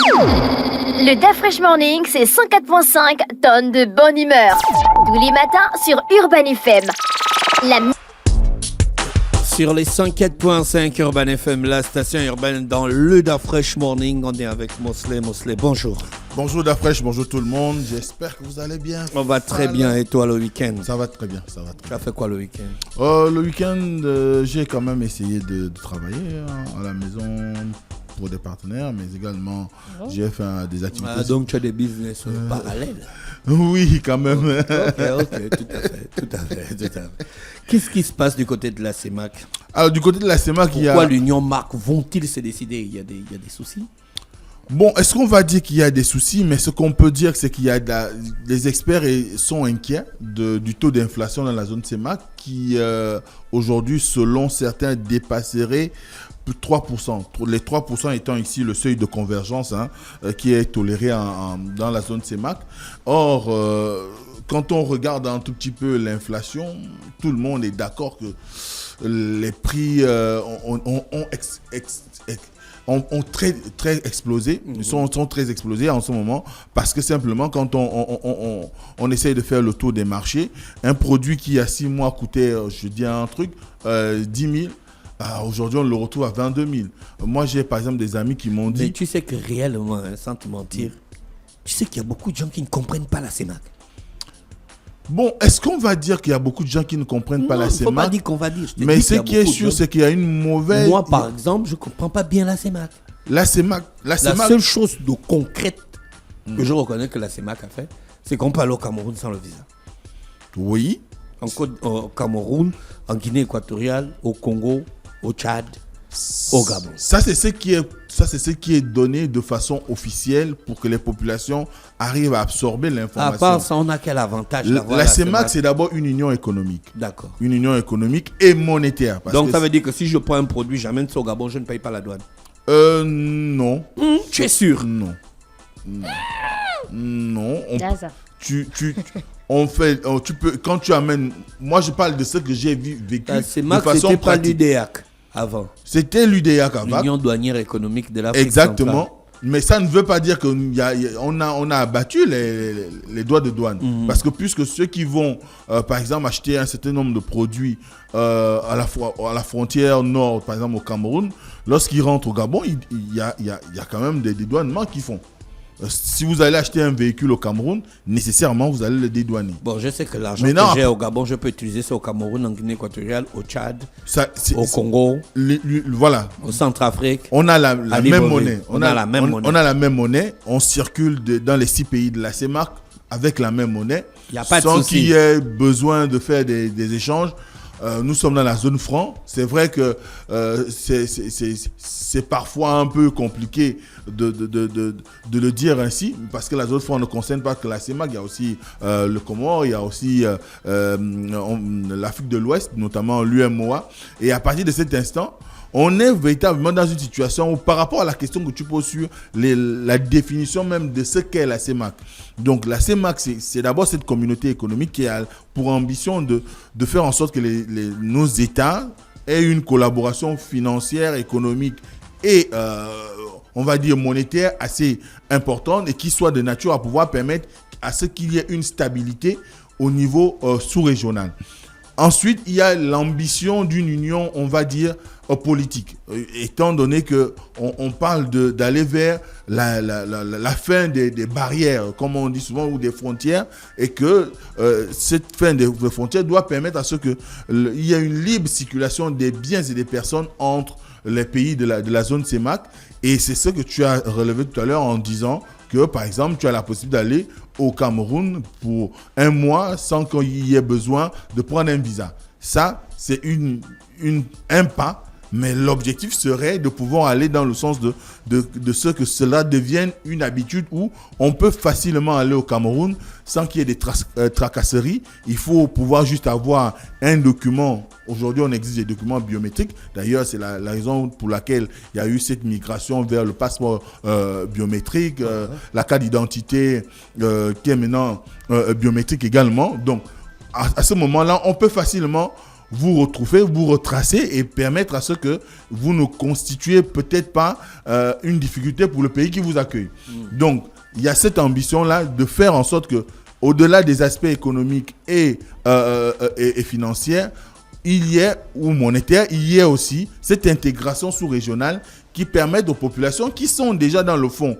Le DAF Fresh Morning, c'est 104.5 tonnes de bonne humeur. Tous les matins sur Urban FM. Sur les 104.5 Urban FM, la station urbaine dans le DAF Fresh Morning, on est avec Mosley. Mosley, bonjour. Bonjour DAF Fresh, bonjour tout le monde. J'espère que vous allez bien. On va très bien. Et toi, le week-end? Ça va très bien, Tu as fait quoi le week-end? Le week-end, j'ai quand même essayé de travailler à la maison pour des partenaires, mais également j'ai fait des activités. Ah, donc tu as des business parallèles? Oui, quand même. Ok, tout à fait. Qu'est-ce qui se passe du côté de la CEMAC? Alors du côté de la CEMAC, pourquoi l'Union Marque vont-ils se décider? Il y a des soucis? Bon, est-ce qu'on va dire qu'il y a des soucis? Mais ce qu'on peut dire, c'est qu'il y a les experts sont inquiets du taux d'inflation dans la zone CEMAC qui, aujourd'hui, selon certains, dépasserait 3%. Les 3% étant ici le seuil de convergence qui est toléré dans la zone CEMAC. Or, quand on regarde un tout petit peu l'inflation, tout le monde est d'accord que les prix ont très explosé, sont très explosés en ce moment, parce que simplement quand on essaye de faire le tour des marchés, un produit qui il y a 6 mois coûtait, je dis un truc, 10 000, aujourd'hui on le retrouve à 22 000. Moi j'ai par exemple des amis qui m'ont dit... Mais tu sais que réellement, sans te mentir, tu sais qu'il y a beaucoup de gens qui ne comprennent pas la CEMAC. Bon, est-ce qu'on va dire qu'il y a beaucoup de gens qui ne comprennent pas la CEMAC? Il ne faut pas dire qu'on va dire. Mais ce qui est sûr, c'est qu'il y a une mauvaise... Moi, par exemple, je ne comprends pas bien la CEMAC. La seule chose de concrète que je reconnais que la CEMAC a fait, c'est qu'on peut aller au Cameroun sans le visa. Oui. Au Cameroun, en Guinée équatoriale, au Congo, au Tchad, au Gabon. Ça, c'est ce qui est donné de façon officielle pour que les populations arrivent à absorber l'information. À part ça, on a quel avantage d'avoir la CEMAC, c'est d'abord une union économique. D'accord. Une union économique et monétaire. Donc, ça veut dire que si je prends un produit, j'amène ça au Gabon, je ne paye pas la douane? Non. Tu es sûr? Non. Tu peux, quand tu amènes... Moi, je parle de ce que j'ai vécu de façon pratique. Pas l'UDEAC avant. C'était l'UDEAC avant. L'Union douanière économique de l'Afrique Exactement. centrale. Mais ça ne veut pas dire qu'on a abattu les droits de douane. Parce que puisque ceux qui vont, par exemple, acheter un certain nombre de produits à la frontière nord, par exemple au Cameroun, lorsqu'ils rentrent au Gabon, il y a quand même des dédouanements qu'ils font. Si vous allez acheter un véhicule au Cameroun, nécessairement, vous allez le dédouaner. Bon, je sais que l'argent que j'ai au Gabon, je peux utiliser ça au Cameroun, en Guinée équatoriale, au Tchad, au Congo, voilà. au Centrafrique. On a la même monnaie. On a la même monnaie. On circule dans les 6 pays de la CEMAC avec la même monnaie. Il n'y a pas de sans souci. qu'il y ait besoin de faire des échanges. Nous sommes dans la zone franc. C'est vrai que c'est parfois un peu compliqué de le dire ainsi, parce que la zone franc ne concerne pas que la CEMAC. Il y a aussi le Comore, il y a aussi l'Afrique de l'Ouest, notamment l'UMOA. Et à partir de cet instant, on est véritablement dans une situation où, par rapport à la question que tu poses sur la définition même de ce qu'est la CEMAC. Donc la CEMAC, c'est d'abord cette communauté économique qui a pour ambition de faire en sorte que nos États aient une collaboration financière, économique et on va dire monétaire assez importante, et qui soit de nature à pouvoir permettre à ce qu'il y ait une stabilité au niveau sous-régional. Ensuite, il y a l'ambition d'une union, on va dire, politique, étant donné qu'on parle d'aller vers la fin des barrières, comme on dit souvent, ou des frontières, et que cette fin des frontières doit permettre à ce qu'il y ait une libre circulation des biens et des personnes entre les pays de la zone CEMAC. Et c'est ce que tu as relevé tout à l'heure en disant que, par exemple, tu as la possibilité d'aller au Cameroun pour 1 mois sans qu'il y ait besoin de prendre un visa. Ça, c'est un pas, mais l'objectif serait de pouvoir aller dans le sens de ce que cela devienne une habitude où on peut facilement aller au Cameroun sans qu'il y ait des tracasseries. Il faut pouvoir juste avoir un document. Aujourd'hui, on exige des documents biométriques. D'ailleurs, c'est la raison pour laquelle il y a eu cette migration vers le passeport biométrique, la carte d'identité qui est maintenant biométrique également. Donc, à ce moment-là, on peut facilement vous retrouver, vous retracer et permettre à ce que vous ne constituez peut-être pas une difficulté pour le pays qui vous accueille. Donc, il y a cette ambition-là de faire en sorte que, au-delà des aspects économiques et financiers, il y ait, ou monétaire, il y ait aussi cette intégration sous-régionale qui permet aux populations qui sont déjà dans le fond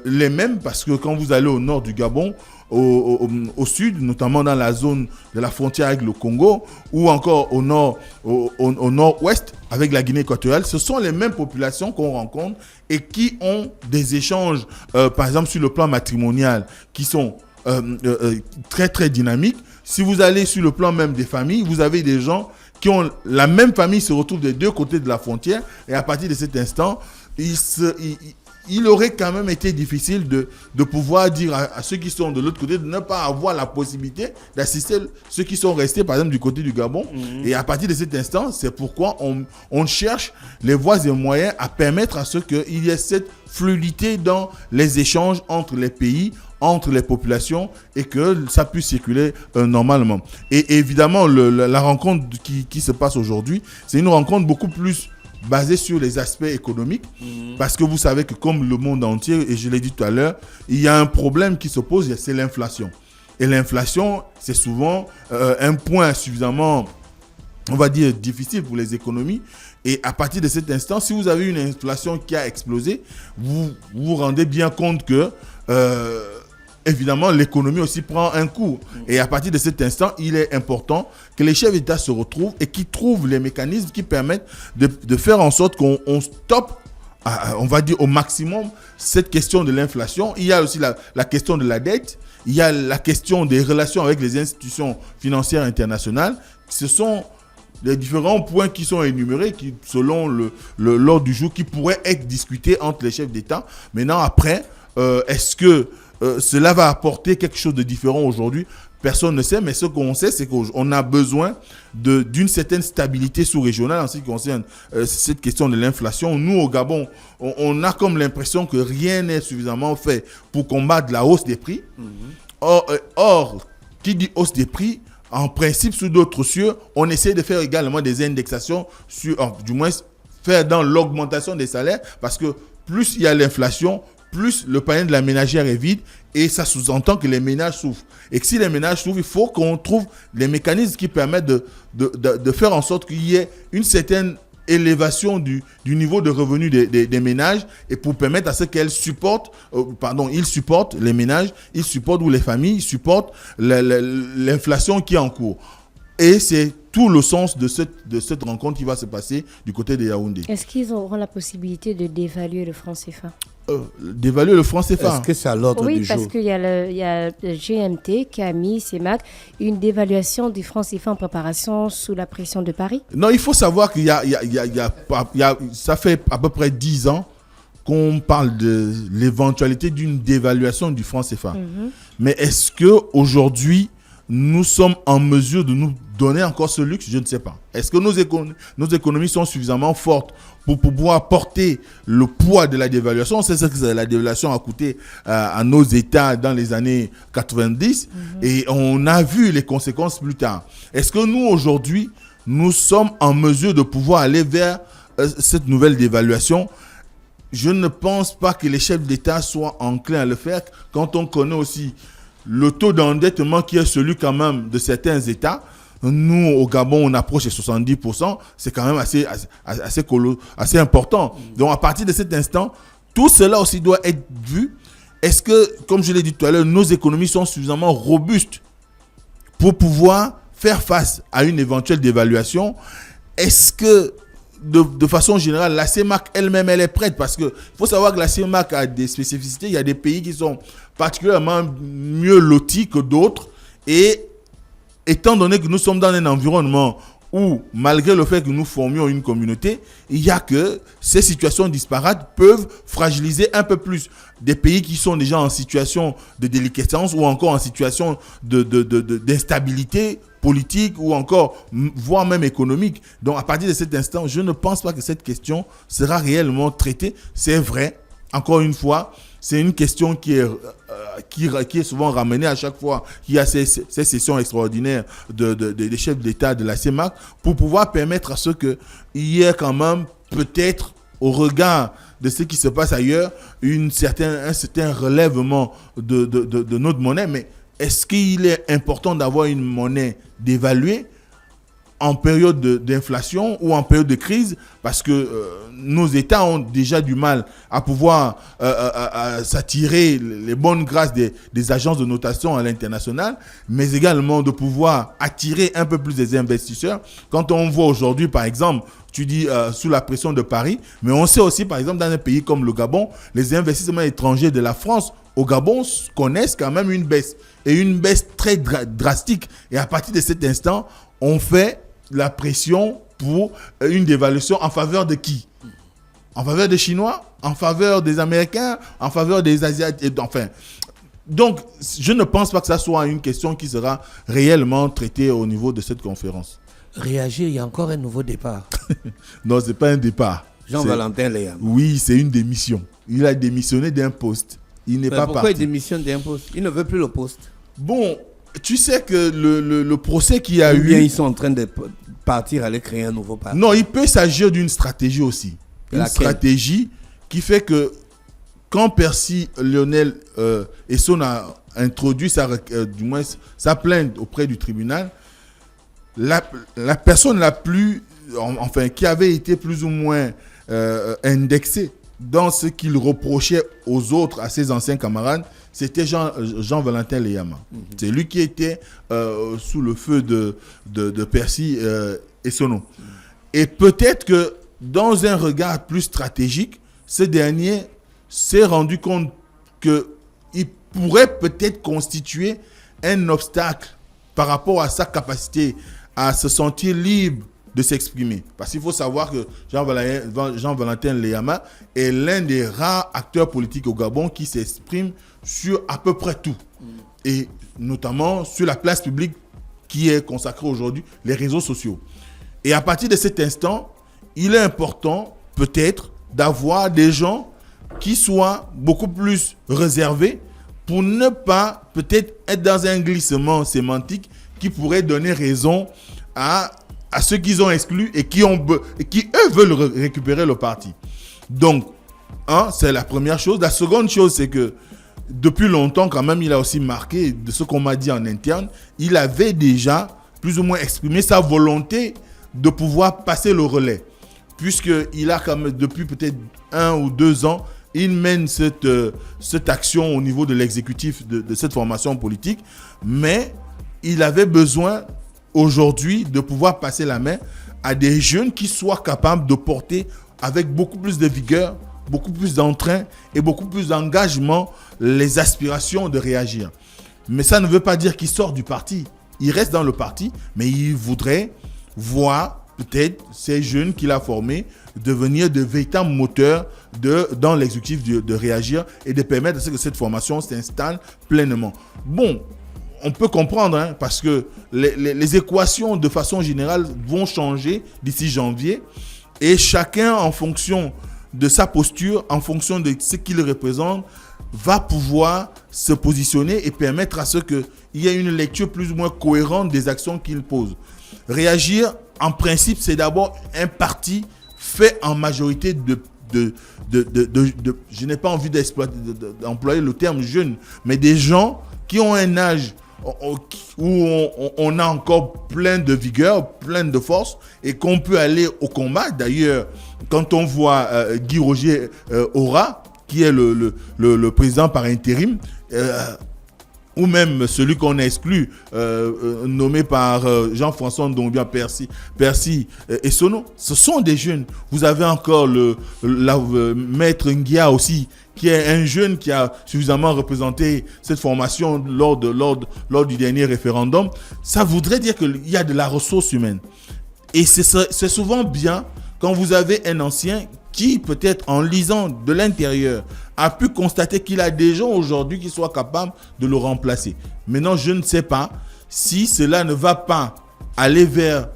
les mêmes, parce que quand vous allez au nord du Gabon, au sud, notamment dans la zone de la frontière avec le Congo, ou encore au nord-ouest avec la Guinée équatoriale, ce sont les mêmes populations qu'on rencontre et qui ont des échanges, par exemple sur le plan matrimonial, qui sont très très dynamiques. Si vous allez sur le plan même des familles, vous avez des gens qui ont la même famille, se retrouvent des deux côtés de la frontière, et à partir de cet instant, il aurait quand même été difficile de pouvoir dire à ceux qui sont de l'autre côté de ne pas avoir la possibilité d'assister ceux qui sont restés, par exemple, du côté du Gabon. Et à partir de cet instant, c'est pourquoi on cherche les voies et moyens à permettre à ce qu'il y ait cette fluidité dans les échanges entre les pays, entre les populations, et que ça puisse circuler normalement. Et évidemment, la rencontre qui se passe aujourd'hui, c'est une rencontre beaucoup plus basée sur les aspects économiques, parce que vous savez que comme le monde entier, et je l'ai dit tout à l'heure, il y a un problème qui se pose, c'est l'inflation. Et l'inflation, c'est souvent un point suffisamment, on va dire, difficile pour les économies. Et à partir de cet instant, si vous avez une inflation qui a explosé, vous vous rendez bien compte que évidemment, l'économie aussi prend un coup. Et à partir de cet instant, il est important que les chefs d'État se retrouvent et qu'ils trouvent les mécanismes qui permettent de faire en sorte qu'on stoppe, on va dire au maximum, cette question de l'inflation. Il y a aussi la question de la dette. Il y a la question des relations avec les institutions financières internationales. Ce sont les différents points qui sont énumérés, qui, selon l'ordre du jour, qui pourraient être discutés entre les chefs d'État. Maintenant, après, est-ce que cela va apporter quelque chose de différent aujourd'hui? Personne ne sait, mais ce qu'on sait, c'est qu'on a besoin d'une certaine stabilité sous-régionale en ce qui concerne cette question de l'inflation. Nous, au Gabon, on a comme l'impression que rien n'est suffisamment fait pour combattre la hausse des prix. Or, qui dit hausse des prix, en principe, sous d'autres cieux, on essaie de faire également des indexations, du moins faire dans l'augmentation des salaires, parce que plus il y a l'inflation, plus le panier de la ménagère est vide, et ça sous-entend que les ménages souffrent. Et que si les ménages souffrent, il faut qu'on trouve les mécanismes qui permettent de faire en sorte qu'il y ait une certaine élévation du niveau de revenus des ménages, et pour permettre à ce qu'elles supportent, ils supportent les ménages, ils supportent, ou les familles, ils supportent l'inflation qui est en cours. Et c'est tout le sens de cette rencontre qui va se passer du côté de Yaoundé. Est-ce qu'ils auront la possibilité de dévaluer le franc CFA? D'évaluer le franc CFA. Est-ce que c'est à l'ordre du jour? Oui, parce qu'il y a le GMT, CAMI, CEMAC, une dévaluation du franc CFA en préparation sous la pression de Paris. Non, il faut savoir qu'il ça fait à peu près 10 ans qu'on parle de l'éventualité d'une dévaluation du franc CFA. Mais est-ce qu'aujourd'hui, nous sommes en mesure de nous donner encore ce luxe? Je ne sais pas. Est-ce que nos économies sont suffisamment fortes pour pouvoir porter le poids de la dévaluation? On sait ce que la dévaluation a coûté à nos États dans les années 90, et on a vu les conséquences plus tard. Est-ce que nous, aujourd'hui, nous sommes en mesure de pouvoir aller vers cette nouvelle dévaluation? Je ne pense pas que les chefs d'État soient enclins à le faire, quand on connaît aussi le taux d'endettement qui est celui quand même de certains États. Nous, au Gabon, on approche les 70%. C'est quand même assez important. Donc, à partir de cet instant, tout cela aussi doit être vu. Est-ce que, comme je l'ai dit tout à l'heure, nos économies sont suffisamment robustes pour pouvoir faire face à une éventuelle dévaluation? Est-ce que, de façon générale, la CEMAC elle-même, elle est prête? Parce qu'il faut savoir que la CEMAC a des spécificités. Il y a des pays qui sont particulièrement mieux lotis que d'autres. Et étant donné que nous sommes dans un environnement où, malgré le fait que nous formions une communauté, il y a que ces situations disparates peuvent fragiliser un peu plus des pays qui sont déjà en situation de déliquescence, ou encore en situation d'instabilité politique, ou encore, voire même économique. Donc, à partir de cet instant, je ne pense pas que cette question sera réellement traitée. C'est vrai, encore une fois, c'est une question qui est qui est souvent ramené à chaque fois qu'il y a ces sessions extraordinaires des chefs d'État de la CEMAC, pour pouvoir permettre à ceux qu'il y ait quand même, peut-être, au regard de ce qui se passe ailleurs, un certain relèvement de notre monnaie. Mais est-ce qu'il est important d'avoir une monnaie dévaluée en période d'inflation ou en période de crise, parce que nos États ont déjà du mal à pouvoir à s'attirer les bonnes grâces des agences de notation à l'international, mais également de pouvoir attirer un peu plus des investisseurs. Quand on voit aujourd'hui, par exemple, tu dis sous la pression de Paris, mais on sait aussi, par exemple, dans un pays comme le Gabon, les investissements étrangers de la France au Gabon connaissent quand même une baisse, et une baisse très drastique. Et à partir de cet instant, on fait la pression pour une dévaluation en faveur de qui? En faveur des Chinois? En faveur des Américains? En faveur des Asiatiques? Enfin, donc, je ne pense pas que ça soit une question qui sera réellement traitée au niveau de cette conférence. Réagir, il y a encore un nouveau départ. Non, ce n'est pas un départ. Jean-Valentin Léa. Oui, c'est une démission. Il a démissionné d'un poste. Il n'est pas parti. Pourquoi il démissionne d'un poste? Il ne veut plus le poste. Bon, tu sais que le procès qu'il y a eu... Bien, ils sont en train de partir, aller créer un nouveau parti. Non, il peut s'agir d'une stratégie aussi. Une stratégie qui fait que quand Percy Lionel Esson a introduit sa plainte auprès du tribunal, la personne la plus... Enfin, qui avait été plus ou moins indexée dans ce qu'il reprochait aux autres, à ses anciens camarades, c'était Jean-Valentin Leyama. C'est lui qui était sous le feu de Percy Essono. Et peut-être que dans un regard plus stratégique, ce dernier s'est rendu compte qu'il pourrait peut-être constituer un obstacle par rapport à sa capacité à se sentir libre de s'exprimer. Parce qu'il faut savoir que Jean-Valentin Leyama est l'un des rares acteurs politiques au Gabon qui s'exprime sur à peu près tout. Et notamment sur la place publique qui est consacrée aujourd'hui, les réseaux sociaux. Et à partir de cet instant, il est important peut-être d'avoir des gens qui soient beaucoup plus réservés pour ne pas peut-être être dans un glissement sémantique qui pourrait donner raison à ceux qu'ils ont exclus et qui eux veulent récupérer le parti. Donc, c'est la première chose. La seconde chose, c'est que depuis longtemps, quand même, il a aussi marqué de ce qu'on m'a dit en interne, il avait déjà plus ou moins exprimé sa volonté de pouvoir passer le relais. Puisqu'il a quand même, depuis peut-être 1 ou 2 ans, il mène cette action au niveau de l'exécutif de cette formation politique, mais il avait besoin aujourd'hui de pouvoir passer la main à des jeunes qui soient capables de porter avec beaucoup plus de vigueur, beaucoup plus d'entrain et beaucoup plus d'engagement les aspirations de réagir. Mais ça ne veut pas dire qu'il sort du parti. Il reste dans le parti, mais il voudrait voir peut-être ces jeunes qu'il a formés devenir de véritables moteurs dans l'exécutif de réagir et de permettre à ce que cette formation s'installe pleinement. Bon, on peut comprendre, parce que les équations de façon générale vont changer d'ici janvier et chacun en fonction de sa posture, en fonction de ce qu'il représente, va pouvoir se positionner et permettre à ce qu'il y ait une lecture plus ou moins cohérente des actions qu'il pose. Réagir, en principe, c'est d'abord un parti fait en majorité je n'ai pas envie d'employer le terme jeune, mais des gens qui ont un âge où on a encore plein de vigueur, plein de force et qu'on peut aller au combat. D'ailleurs, quand on voit Guy Roger Aura, qui est le président par intérim, ou même celui qu'on a exclu, nommé par Jean-François Ndombia Percy Essono, ce sont des jeunes. Vous avez encore Maître Ngia aussi, qui est un jeune qui a suffisamment représenté cette formation lors du dernier référendum. Ça voudrait dire qu'il y a de la ressource humaine. Et c'est souvent bien quand vous avez un ancien qui, peut-être en lisant de l'intérieur, a pu constater qu'il a des gens aujourd'hui qui soient capables de le remplacer. Maintenant, je ne sais pas si cela ne va pas aller vers,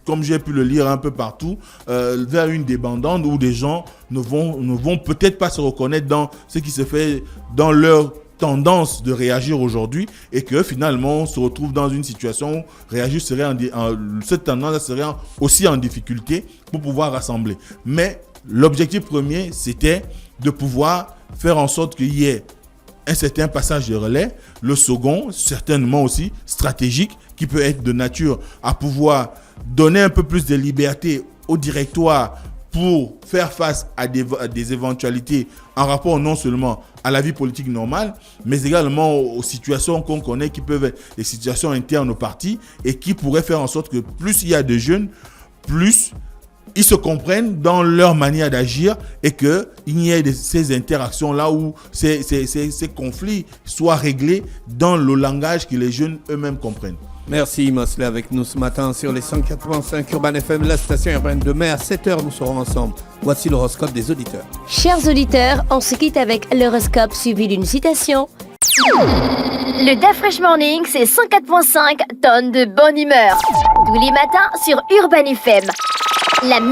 comme j'ai pu le lire un peu partout, vers une débandade où des gens ne vont peut-être pas se reconnaître dans ce qui se fait dans leur tendance de réagir aujourd'hui et que finalement on se retrouve dans une situation où réagir serait cette tendance serait aussi en difficulté pour pouvoir rassembler. Mais l'objectif premier, c'était de pouvoir faire en sorte qu'il y ait un certain passage de relais. Le second, certainement aussi stratégique, qui peut être de nature à pouvoir donner un peu plus de liberté au directoire pour faire face à des éventualités en rapport non seulement à la vie politique normale, mais également aux situations qu'on connaît qui peuvent être des situations internes au parti et qui pourraient faire en sorte que plus il y a de jeunes, plus ils se comprennent dans leur manière d'agir et qu'il y ait ces interactions-là où ces conflits soient réglés dans le langage que les jeunes eux-mêmes comprennent. Merci Mosley avec nous ce matin sur les 104.5 Urban FM, la station urbaine. Demain à 7h, nous serons ensemble. Voici l'horoscope des auditeurs. Chers auditeurs, on se quitte avec l'horoscope suivi d'une citation. Le DAF Fresh Morning, c'est 104.5 tonnes de bonne humeur. Tous les matins sur Urban FM. La